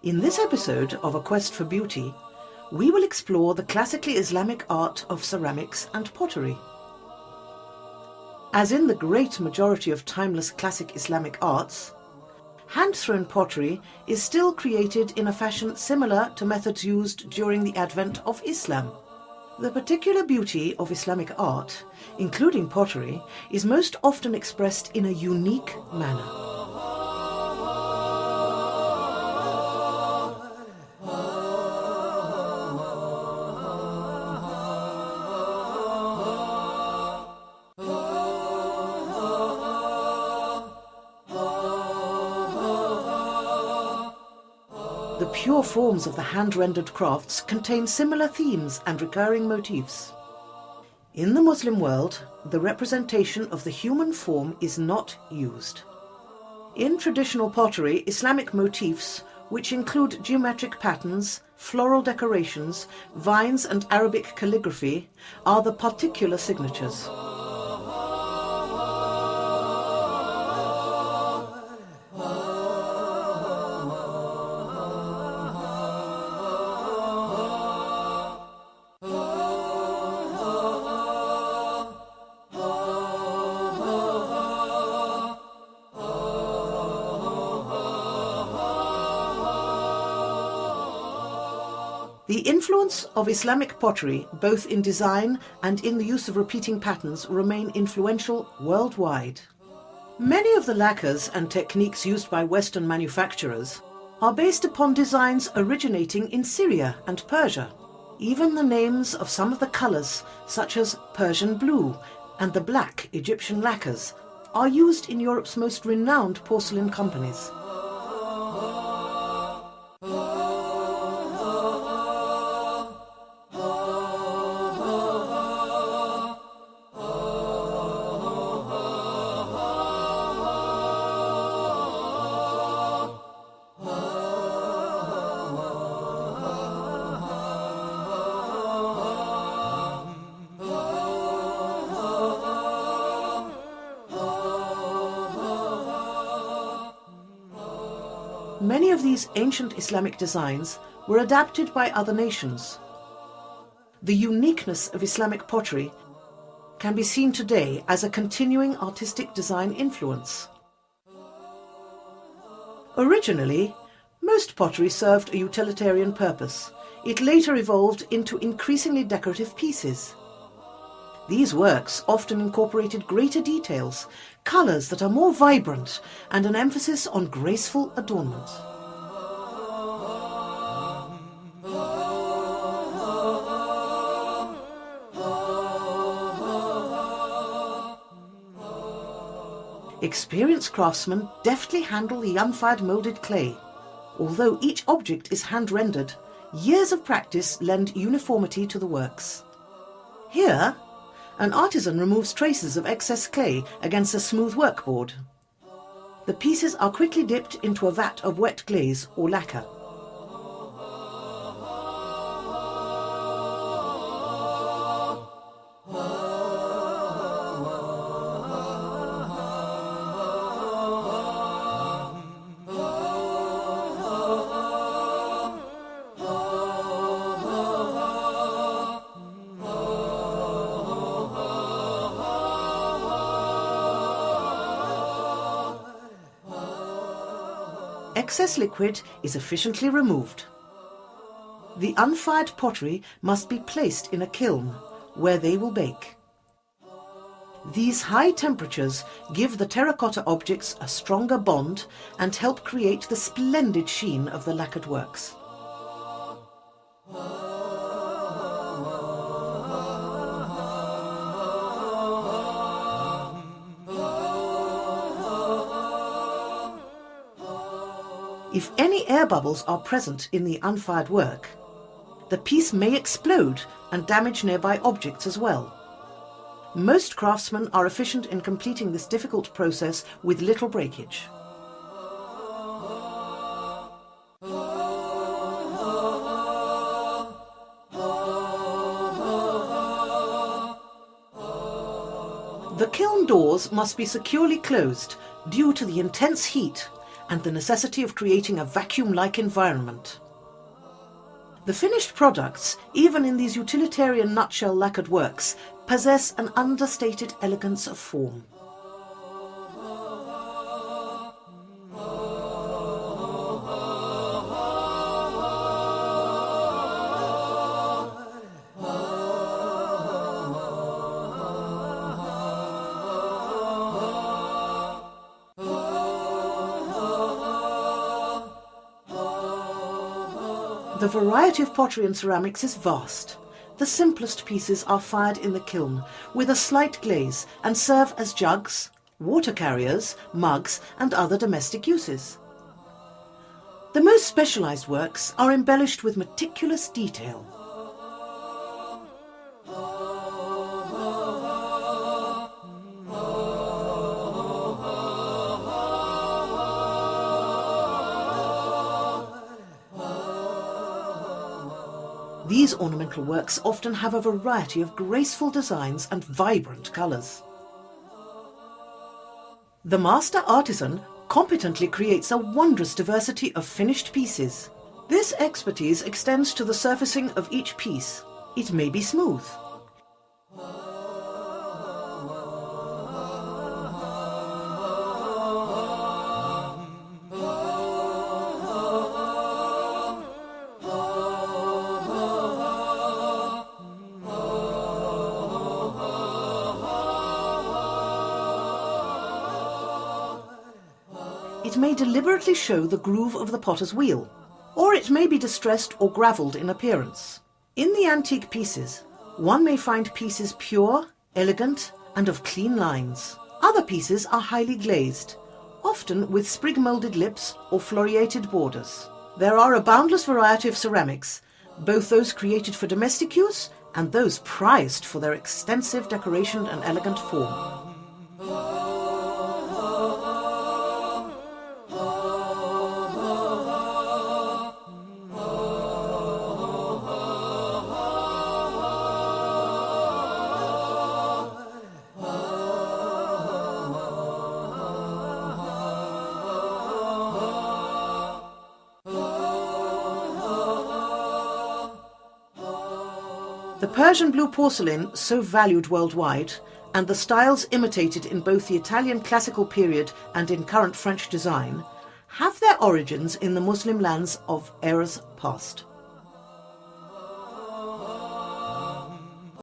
In this episode of A Quest for Beauty, we will explore the classically Islamic art of ceramics and pottery. As in the great majority of timeless classic Islamic arts, hand-thrown pottery is still created in a fashion similar to methods used during the advent of Islam. The particular beauty of Islamic art, including pottery, is most often expressed in a unique manner. The pure forms of the hand-rendered crafts contain similar themes and recurring motifs. In the Muslim world, the representation of the human form is not used. In traditional pottery, Islamic motifs, which include geometric patterns, floral decorations, vines and Arabic calligraphy, are the particular signatures. The influence of Islamic pottery, both in design and in the use of repeating patterns, remain influential worldwide. Many of the lacquers and techniques used by Western manufacturers are based upon designs originating in Syria and Persia. Even the names of some of the colours, such as Persian blue and the black Egyptian lacquers, are used in Europe's most renowned porcelain companies. Many of these ancient Islamic designs were adapted by other nations. The uniqueness of Islamic pottery can be seen today as a continuing artistic design influence. Originally, most pottery served a utilitarian purpose. It later evolved into increasingly decorative pieces. These works often incorporated greater details, colours that are more vibrant, and an emphasis on graceful adornment. Experienced craftsmen deftly handle the unfired moulded clay. Although each object is hand-rendered, years of practice lend uniformity to the works. Here, an artisan removes traces of excess clay against a smooth workboard. The pieces are quickly dipped into a vat of wet glaze or lacquer. Excess liquid is efficiently removed. The unfired pottery must be placed in a kiln where they will bake. These high temperatures give the terracotta objects a stronger bond and help create the splendid sheen of the lacquered works. If any air bubbles are present in the unfired work, the piece may explode and damage nearby objects as well. Most craftsmen are efficient in completing this difficult process with little breakage. The kiln doors must be securely closed due to the intense heat, and the necessity of creating a vacuum-like environment. The finished products, even in these utilitarian nutshell lacquered works, possess an understated elegance of form. The variety of pottery and ceramics is vast. The simplest pieces are fired in the kiln with a slight glaze and serve as jugs, water carriers, mugs and other domestic uses. The most specialised works are embellished with meticulous detail. These ornamental works often have a variety of graceful designs and vibrant colours. The master artisan competently creates a wondrous diversity of finished pieces. This expertise extends to the surfacing of each piece. It may be smooth, it may deliberately show the groove of the potter's wheel, or it may be distressed or gravelled in appearance. In the antique pieces, one may find pieces pure, elegant and of clean lines. Other pieces are highly glazed, often with sprig-moulded lips or floriated borders. There are a boundless variety of ceramics, both those created for domestic use and those prized for their extensive decoration and elegant form. The Persian blue porcelain, so valued worldwide, and the styles imitated in both the Italian classical period and in current French design, have their origins in the Muslim lands of eras past.